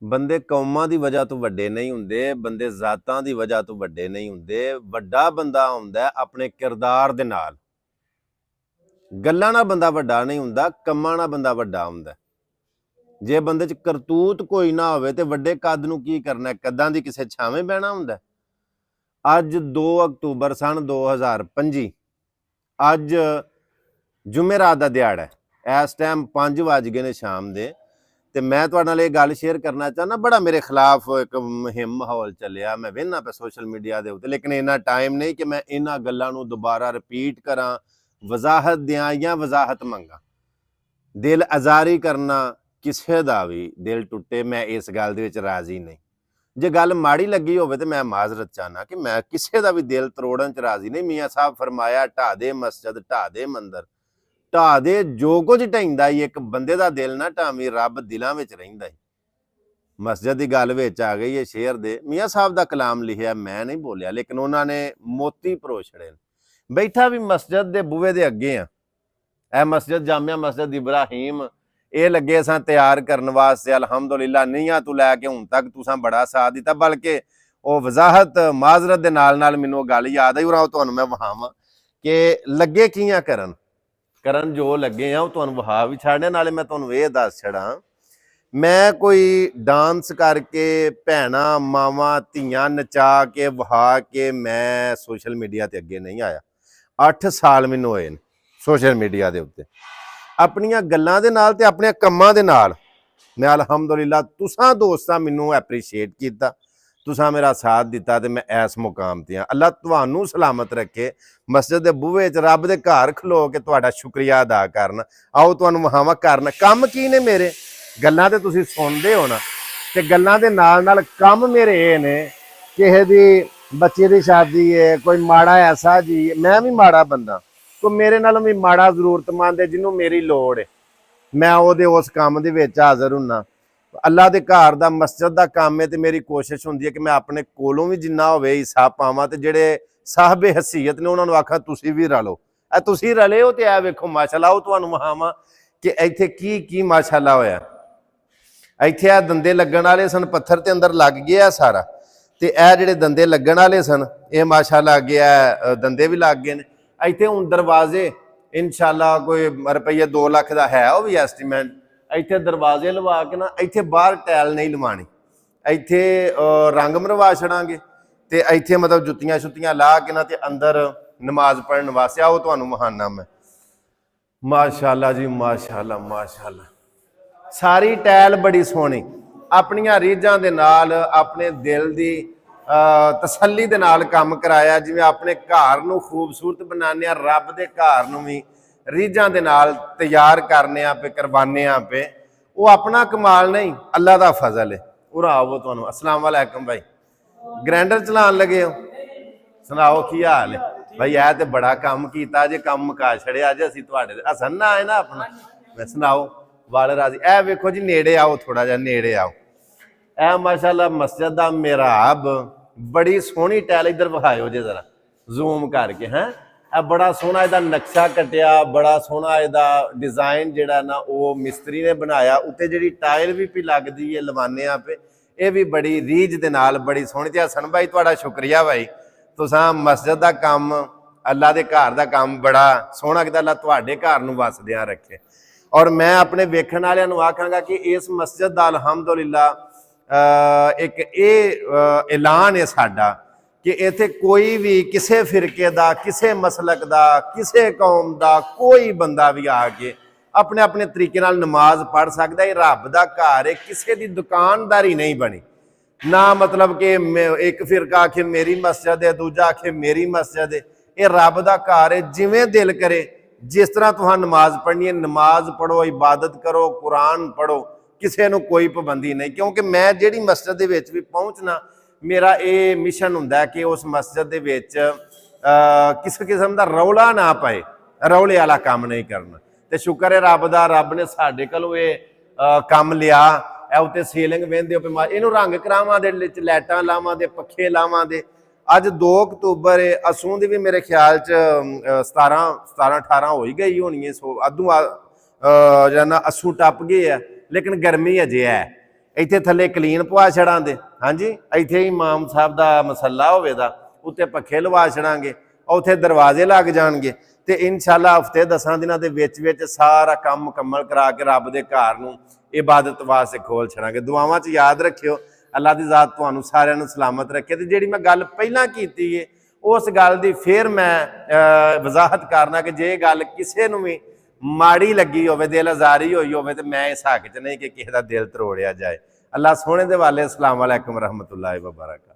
ਬੰਦੇ ਕੌਮਾਂ ਦੀ ਵਜ੍ਹਾ ਤੋਂ ਵੱਡੇ ਨਹੀਂ ਹੁੰਦੇ, ਬੰਦੇ ਜ਼ਾਤਾਂ ਦੀ ਵਜ੍ਹਾ ਤੋਂ ਵੱਡੇ ਨਹੀਂ ਹੁੰਦੇ। ਵੱਡਾ ਬੰਦਾ ਹੁੰਦਾ ਆਪਣੇ ਕਿਰਦਾਰ ਦੇ ਨਾਲ। ਗੱਲਾਂ ਨਾਲ ਬੰਦਾ ਵੱਡਾ ਨਹੀਂ ਹੁੰਦਾ, ਕੰਮਾਂ ਨਾਲ ਬੰਦਾ ਵੱਡਾ ਹੁੰਦਾ। ਜੇ ਬੰਦੇ 'ਚ ਕਰਤੂਤ ਕੋਈ ਨਾ ਹੋਵੇ ਤੇ ਵੱਡੇ ਕੱਦ ਨੂੰ ਕੀ ਕਰਨਾ, ਕੱਦਾਂ ਦੀ ਕਿਸੇ ਛਾਵੇਂ ਬਹਿਣਾ ਹੁੰਦਾ। ਅੱਜ 2 ਅਕਤੂਬਰ ਸਨ 2025, ਅੱਜ ਜੁਮੇਰਾਤ ਦਾ ਦਿਹਾੜਾ ਹੈ। ਇਸ ਟਾਈਮ 5 ਵੱਜ ਗਏ ਨੇ ਸ਼ਾਮ ਦੇ, ਤੇ ਮੈਂ ਤੁਹਾਡੇ ਨਾਲ ਇਹ ਗੱਲ ਸ਼ੇਅਰ ਕਰਨਾ ਚਾਹੁੰਦਾ। ਬੜਾ ਮੇਰੇ ਖਿਲਾਫ ਇੱਕ ਮੁਹਿੰਮ ਮਾਹੌਲ ਚੱਲਿਆ, ਮੈਂ ਵੇਖਣਾ ਪਿਆ ਸੋਸ਼ਲ ਮੀਡੀਆ ਦੇ ਉੱਤੇ, ਲੇਕਿਨ ਇੰਨਾ ਟਾਈਮ ਨਹੀਂ ਕਿ ਮੈਂ ਇਹਨਾਂ ਗੱਲਾਂ ਨੂੰ ਦੁਬਾਰਾ ਰਿਪੀਟ ਕਰਾਂ, ਵਜ਼ਾਹਤ ਦਿਆਂ ਜਾਂ ਵਜ਼ਾਹਤ ਮੰਗਾ। ਦਿਲ ਆਜ਼ਾਰੀ ਕਰਨਾ, ਕਿਸੇ ਦਾ ਵੀ ਦਿਲ ਟੁੱਟੇ, ਮੈਂ ਇਸ ਗੱਲ ਦੇ ਵਿੱਚ ਰਾਜ਼ੀ ਨਹੀਂ। ਜੇ ਗੱਲ ਮਾੜੀ ਲੱਗੀ ਹੋਵੇ ਤੇ ਮੈਂ ਮਾਜ਼ਰਤ ਚਾਹਨਾ ਕਿ ਮੈਂ ਕਿਸੇ ਦਾ ਵੀ ਦਿਲ ਤਰੋੜਨ 'ਚ ਰਾਜ਼ੀ ਨਹੀਂ। ਮੀਆਂ ਸਾਹਿਬ ਫਰਮਾਇਆ, ਢਾਹ ਦੇ ਮਸਜਿਦ, ਢਾਹ ਦੇ ਮੰਦਰ, ਢਾਹ ਦੇ ਜੋ ਕੁਝ ਢਹਿੰਦਾ ਹੀ। ਇੱਕ ਬੰਦੇ ਦਾ ਦਿਲ ਨਾ ਢਾਵੀਂ, ਰੱਬ ਦਿਲਾਂ ਵਿੱਚ ਰਹਿੰਦਾ ਹੀ। ਮਸਜਿਦ ਦੀ ਗੱਲ ਵਿੱਚ ਆ ਗਈ ਹੈ ਸ਼ੇਰ ਦੇ, ਮੀਆਂ ਸਾਹਿਬ ਦਾ ਕਲਾਮ ਲਿਖਿਆ, ਮੈਂ ਨਹੀਂ ਬੋਲਿਆ, ਲੇਕਿਨ ਉਹਨਾਂ ਨੇ ਮੋਤੀ ਪਰੋ ਛੜੇ। ਬੈਠਾ ਵੀ ਮਸਜਿਦ ਦੇ ਬੂਹੇ ਦੇ ਅੱਗੇ ਆ। ਇਹ ਮਸਜਿਦ ਜਾਮਿਆ ਮਸਜਿਦ ਇਬਰਾਹੀਮ, ਇਹ ਲੱਗੇ ਸਾਂ ਤਿਆਰ ਕਰਨ ਵਾਸਤੇ। ਅਲਹਮਦੁਲਿਲਾ ਨੀਆਂ ਤੋਂ ਲੈ ਕੇ ਹੁਣ ਤੱਕ ਤੁਸੀਂ ਬੜਾ ਸਾਥ ਦਿੱਤਾ। ਬਲਕਿ ਉਹ ਵਜ਼ਾਹਤ ਮਾਜ਼ਰਤ ਦੇ ਨਾਲ ਨਾਲ ਮੈਨੂੰ ਉਹ ਗੱਲ ਯਾਦ ਆਈ, ਉਹ ਤੁਹਾਨੂੰ ਮੈਂ ਵਹਾਵਾਂ ਕਿ ਲੱਗੇ ਕੀਆਂ ਕਰਨ ਜੋ ਲੱਗੇ ਆ, ਉਹ ਤੁਹਾਨੂੰ ਵਹਾ ਵੀ ਛੱਡਨੇ। ਨਾਲੇ ਮੈਂ ਤੁਹਾਨੂੰ ਇਹ ਦੱਸ ਛੜਾਂ, ਮੈਂ ਕੋਈ ਡਾਂਸ ਕਰਕੇ ਭੈਣਾਂ ਮਾਵਾਂ ਧੀਆਂ ਨਚਾ ਕੇ ਵਹਾ ਕੇ ਮੈਂ ਸੋਸ਼ਲ ਮੀਡੀਆ ਤੇ ਅੱਗੇ ਨਹੀਂ ਆਇਆ। 8 ਸਾਲ ਮੈਨੂੰ ਹੋਏ ਨੇ ਸੋਸ਼ਲ ਮੀਡੀਆ ਦੇ ਉੱਤੇ, ਆਪਣੀਆਂ ਗੱਲਾਂ ਦੇ ਨਾਲ ਤੇ ਆਪਣੇ ਕੰਮਾਂ ਦੇ ਨਾਲ। ਮੈਂ ਅਲਹਮਦੁਲਿਲਾ ਤੁਸਾਂ ਦੋਸਤਾਂ ਮੈਨੂੰ ਐਪਰੀਸ਼ੀਏਟ ਕੀਤਾ, ਤੁਸਾਂ ਮੇਰਾ ਸਾਥ ਦਿੱਤਾ ਤੇ ਮੈਂ ਇਸ ਮੁਕਾਮ ਤੇ ਹਾਂ। ਅੱਲਾ ਤੁਹਾਨੂੰ ਸਲਾਮਤ ਰੱਖੇ। ਮਸਜਿਦ ਦੇ ਬੂਹੇ 'ਚ ਰੱਬ ਦੇ ਘਰ ਖਲੋ ਕੇ ਤੁਹਾਡਾ ਸ਼ੁਕਰੀਆ ਅਦਾ ਕਰਨ। ਆਓ ਤੁਹਾਨੂੰ ਵਹਾਵਾਂ ਕਰਨ ਕੰਮ ਕੀ ਨੇ ਮੇਰੇ। ਗੱਲਾਂ ਤੇ ਤੁਸੀਂ ਸੁਣਦੇ ਹੋ ਨਾ, ਤੇ ਗੱਲਾਂ ਦੇ ਨਾਲ ਨਾਲ ਕੰਮ ਮੇਰੇ ਇਹ ਨੇ, ਕਿਸੇ ਦੀ ਬੱਚੇ ਦੀ ਸ਼ਾਦੀ ਹੈ, ਕੋਈ ਮਾੜਾ ਐਸਾ ਜੀ, ਮੈਂ ਵੀ ਮਾੜਾ ਬੰਦਾ, ਕੋਈ ਮੇਰੇ ਨਾਲੋਂ ਵੀ ਮਾੜਾ ਜ਼ਰੂਰਤਮੰਦ ਹੈ ਜਿਹਨੂੰ ਮੇਰੀ ਲੋੜ ਹੈ, ਮੈਂ ਉਹਦੇ ਉਸ ਕੰਮ ਦੇ ਵਿੱਚ ਹਾਜ਼ਰ ਹੁੰਨਾ। ਅੱਲਾ ਦੇ ਘਰ ਦਾ ਮਸਜਿਦ ਦਾ ਕੰਮ ਹੈ, ਤੇ ਮੇਰੀ ਕੋਸ਼ਿਸ਼ ਹੁੰਦੀ ਹੈ ਕਿ ਮੈਂ ਆਪਣੇ ਕੋਲੋਂ ਵੀ ਜਿੰਨਾ ਹੋਵੇ ਹਿੱਸਾ ਪਾਵਾਂ, ਤੇ ਜਿਹੜੇ ਸਾਹਬੇ ਹਸੀਅਤ ਨੇ ਉਹਨਾਂ ਨੂੰ ਆਖਾਂ ਤੁਸੀਂ ਵੀ ਰਲੋ। ਇਹ ਤੁਸੀਂ ਰਲੇ ਹੋ ਤੇ ਇਹ ਵੇਖੋ ਮਾਸ਼ਾਅੱਲਾ। ਉਹ ਤੁਹਾਨੂੰ ਵਹਾਵਾਂ ਕਿ ਇੱਥੇ ਕੀ ਕੀ ਮਾਸ਼ਾਅੱਲਾ ਹੋਇਆ। ਇੱਥੇ ਆ ਦੰਦੇ ਲੱਗਣ ਵਾਲੇ ਸਨ, ਪੱਥਰ ਤੇ ਅੰਦਰ ਲੱਗ ਗਿਆ ਸਾਰਾ, ਤੇ ਇਹ ਜਿਹੜੇ ਦੰਦੇ ਲੱਗਣ ਵਾਲੇ ਸਨ ਇਹ ਮਾਸ਼ਾਅੱਲਾ ਲੱਗ ਗਿਆ, ਦੰਦੇ ਵੀ ਲੱਗ ਗਏ ਨੇ। ਇੱਥੇ ਹੁਣ ਦਰਵਾਜ਼ੇ ਇਨਸ਼ਾਅੱਲਾ ਕੋਈ ਰੁਪਈਆ 2 ਲੱਖ ਦਾ ਹੈ, ਉਹ ਵੀ ਐਸਟੀਮੇਟ। ਇੱਥੇ ਦਰਵਾਜ਼ੇ ਲਵਾ ਕੇ ਨਾ, ਇੱਥੇ ਬਾਹਰ ਟੈਲ ਨਹੀਂ ਲਵਾਣੀ, ਇੱਥੇ ਰੰਗ ਮਰਵਾ ਛੜਾਂਗੇ, ਤੇ ਇੱਥੇ ਮਤਲਬ ਜੁੱਤੀਆਂ ਛੁੱਤੀਆਂ ਲਾ ਕੇ ਨਾ, ਤੇ ਅੰਦਰ ਨਮਾਜ਼ ਪੜ੍ਹਨ ਵਾਸਤੇ। ਆਓ ਤੁਹਾਨੂੰ ਵਹਾਨਾ ਮੈਂ ਮਾਸ਼ਾਅੱਲਾ ਜੀ, ਮਾਸ਼ਾਅੱਲਾ ਮਾਸ਼ਾਅੱਲਾ। ਸਾਰੀ ਟੈਲ ਬੜੀ ਸੋਹਣੀ, ਆਪਣੀਆਂ ਰੀਝਾਂ ਦੇ ਨਾਲ, ਆਪਣੇ ਦਿਲ ਦੀ ਤਸੱਲੀ ਦੇ ਨਾਲ ਕੰਮ ਕਰਾਇਆ। ਜਿਵੇਂ ਆਪਣੇ ਘਰ ਨੂੰ ਖੂਬਸੂਰਤ ਬਣਾਉਂਦੇ ਆ, ਰੱਬ ਦੇ ਘਰ ਨੂੰ ਵੀ ਰੀਝਾਂ ਦੇ ਨਾਲ ਤਿਆਰ ਕਰਨੇ ਆ ਪੇ, ਕਰਵਾਨੇ ਆ ਪੇ। ਉਹ ਆਪਣਾ ਕਮਾਲ ਨਹੀਂ, ਅੱਲਾ ਦਾ ਫਜ਼ਲ ਹੈ। ਉਰਾ ਆਵੋ ਤੁਹਾਨੂੰ। अस्सलाम वालेकुम भाई, ਗ੍ਰੈਂਡਰ ਚਲਾਉਣ ਲੱਗੇ ਹੋ? ਸੁਣਾਓ ਕੀ ਹਾਲ ਹੈ ਭਾਈ? ਇਹ ਤੇ ਬੜਾ ਕੰਮ ਕੀਤਾ ਜੇ, ਕੰਮ ਮੁਕਾ ਛੜਿਆ ਜੇ। ਅਸੀਂ ਤੁਹਾਡੇ ਹਸਨ ਨਾ ਆਏ ਨਾ ਆਪਣਾ। ਮੈਂ ਸੁਣਾਓ ਵਾਲ ਰਾਜ਼ੀ। ਇਹ ਵੇਖੋ ਜੀ, ਨੇੜੇ ਆਓ, ਥੋੜਾ ਜਿਹਾ ਨੇੜੇ ਆਓ। ਇਹ ਮਾਸ਼ਾਅੱਲਾ ਮਸਜਿਦ ਦਾ ਮਿਹਰਾਬ, ਬੜੀ ਸੋਹਣੀ ਟੈਲ। ਇੱਧਰ ਵਿਖਾਇਓ ਜੇ ਜ਼ਰਾ ਜ਼ੂਮ ਕਰਕੇ। ਹੈ ਇਹ ਬੜਾ ਸੋਹਣਾ ਇਹਦਾ ਨਕਸ਼ਾ ਕੱਟਿਆ, ਬੜਾ ਸੋਹਣਾ ਇਹਦਾ ਡਿਜ਼ਾਈਨ ਜਿਹੜਾ ਨਾ ਉਹ ਮਿਸਤਰੀ ਨੇ ਬਣਾਇਆ। ਉੱਤੇ ਜਿਹੜੀ ਟਾਇਲ ਵੀ ਪੀ ਲੱਗਦੀ ਹੈ ਲਵਾਨੇ ਆ ਪੇ, ਇਹ ਵੀ ਬੜੀ ਰੀਝ ਦੇ ਨਾਲ ਬੜੀ ਸੋਹਣੀ। ਤੇ ਹਸਨ ਭਾਈ ਤੁਹਾਡਾ ਸ਼ੁਕਰੀਆ ਭਾਈ, ਤੁਸਾਂ ਮਸਜਿਦ ਦਾ ਕੰਮ, ਅੱਲਾ ਦੇ ਘਰ ਦਾ ਕੰਮ ਬੜਾ ਸੋਹਣਾ ਕੀਤਾ। ਅੱਲਾ ਤੁਹਾਡੇ ਘਰ ਨੂੰ ਵਸਦਿਆਂ ਰੱਖੇ। ਔਰ ਮੈਂ ਆਪਣੇ ਵੇਖਣ ਵਾਲਿਆਂ ਨੂੰ ਆਖਾਂਗਾ ਕਿ ਇਸ ਮਸਜਿਦ ਦਾ ਅਲਹਮਦੁਲਿਲਾ ਇੱਕ ਇਹ ਐਲਾਨ ਹੈ ਸਾਡਾ ਕਿ ਇੱਥੇ ਕੋਈ ਵੀ ਕਿਸੇ ਫਿਰਕੇ ਦਾ, ਕਿਸੇ ਮਸਲਕ ਦਾ, ਕਿਸੇ ਕੌਮ ਦਾ ਕੋਈ ਬੰਦਾ ਵੀ ਆ ਕੇ ਆਪਣੇ ਆਪਣੇ ਤਰੀਕੇ ਨਾਲ ਨਮਾਜ਼ ਪੜ੍ਹ ਸਕਦਾ। ਇਹ ਰੱਬ ਦਾ ਘਰ ਹੈ, ਕਿਸੇ ਦੀ ਦੁਕਾਨਦਾਰੀ ਨਹੀਂ ਬਣੀ ਨਾ। ਮਤਲਬ ਕਿ ਇੱਕ ਫਿਰਕਾ ਆਖੇ ਮੇਰੀ ਮਸਜਿਦ ਹੈ, ਦੂਜਾ ਆਖੇ ਮੇਰੀ ਮਸਜਿਦ ਹੈ। ਇਹ ਰੱਬ ਦਾ ਘਰ ਹੈ, ਜਿਵੇਂ ਦਿਲ ਕਰੇ ਜਿਸ ਤਰ੍ਹਾਂ ਤੁਹਾਂ ਨਮਾਜ਼ ਪੜ੍ਹਨੀ ਹੈ ਨਮਾਜ਼ ਪੜ੍ਹੋ, ਇਬਾਦਤ ਕਰੋ, ਕੁਰਾਨ ਪੜ੍ਹੋ, ਕਿਸੇ ਨੂੰ ਕੋਈ ਪਾਬੰਦੀ ਨਹੀਂ। ਕਿਉਂਕਿ ਮੈਂ ਜਿਹੜੀ ਮਸਜਿਦ ਦੇ ਵਿੱਚ ਵੀ ਪਹੁੰਚਣਾ, ਮੇਰਾ ਇਹ ਮਿਸ਼ਨ ਹੁੰਦਾ ਕਿ ਉਸ ਮਸਜਿਦ ਦੇ ਵਿੱਚ ਕਿਸੇ ਕਿਸਮ ਦਾ ਰੌਲਾ ਨਾ ਪਏ, ਰੌਲੇ ਵਾਲਾ ਕੰਮ ਨਹੀਂ ਕਰਨਾ। ਤੇ ਸ਼ੁਕਰ ਹੈ ਰੱਬ ਦਾ, ਰੱਬ ਨੇ ਸਾਡੇ ਕੋਲੋਂ ਇਹ ਕੰਮ ਲਿਆ। ਇਹ ਉੱਤੇ ਸੀਲਿੰਗ ਵੇਂਦੇ ਹੋ, ਇਹਨੂੰ ਰੰਗ ਕਰਾਵਾਂ ਦੇ, ਲਾਈਟਾਂ ਲਾਵਾਂ ਦੇ, ਪੱਖੇ ਲਾਵਾਂ ਦੇ। ਅੱਜ 2 ਅਕਤੂਬਰ ਅਸੂੰ ਦੀ ਵੀ ਮੇਰੇ ਖਿਆਲ 'ਚ 17-18 ਹੋ ਹੀ ਗਈ ਹੋਣੀ ਹੈ। ਸੋ ਅੱਧੂ ਜਿਹੜਾ ਨਾ ਅਸੂ ਟੱਪ ਗਏ ਆ, ਲੇਕਿਨ ਗਰਮੀ ਅਜੇ ਹੈ। ਇੱਥੇ ਥੱਲੇ ਕਲੀਨ ਪਵਾ ਛੜਾਂਗੇ, ਹਾਂਜੀ ਇੱਥੇ ਇਮਾਮ ਸਾਹਿਬ ਦਾ ਮਸੱਲਾ ਹੋਵੇਗਾ, ਉੱਤੇ ਪੱਖੇ ਲਵਾ ਛੜਾਂਗੇ, ਉੱਥੇ ਦਰਵਾਜ਼ੇ ਲੱਗ ਜਾਣਗੇ ਤੇ ਇਨਸ਼ਾਅੱਲਾ ਹਫਤੇ 10 ਦਿਨਾਂ ਦੇ ਵਿੱਚ ਸਾਰਾ ਕੰਮ ਮੁਕੰਮਲ ਕਰਾ ਕੇ ਰੱਬ ਦੇ ਘਰ ਨੂੰ ਇਬਾਦਤ ਵਾਸਤੇ ਖੋਲ ਛੜਾਂਗੇ। ਦੁਆਵਾਂ 'ਚ ਯਾਦ ਰੱਖਿਓ, ਅੱਲਾ ਦੀ ਜ਼ਾਤ ਤੁਹਾਨੂੰ ਸਾਰਿਆਂ ਨੂੰ ਸਲਾਮਤ ਰੱਖੇ। ਤੇ ਜਿਹੜੀ ਮੈਂ ਗੱਲ ਪਹਿਲਾਂ ਕੀਤੀ ਹੈ ਉਸ ਗੱਲ ਦੀ ਫਿਰ ਮੈਂ ਵਜ਼ਾਹਤ ਕਰਨਾ ਕਿ ਜੇ ਗੱਲ ਕਿਸੇ ਨੂੰ ਵੀ ਮਾੜੀ ਲੱਗੀ ਹੋਵੇ, ਦਿਲ ਆਜ਼ਾਰੀ ਹੋਈ ਹੋਵੇ, ਤੇ ਮੈਂ ਇਸ ਹੱਕ 'ਚ ਨਹੀਂ ਕਿ ਕਿਸੇ ਦਾ ਦਿਲ ਤਰੋੜਿਆ ਜਾਏ। ਅੱਲਾ ਸੋਹਣੇ ਦੇ ਵਾਲੇ। ਅਸਲਾਮ ਵਾਲੇਕੁਮ ਰਹਿਮਤੁल्लाहि व बरकातहू।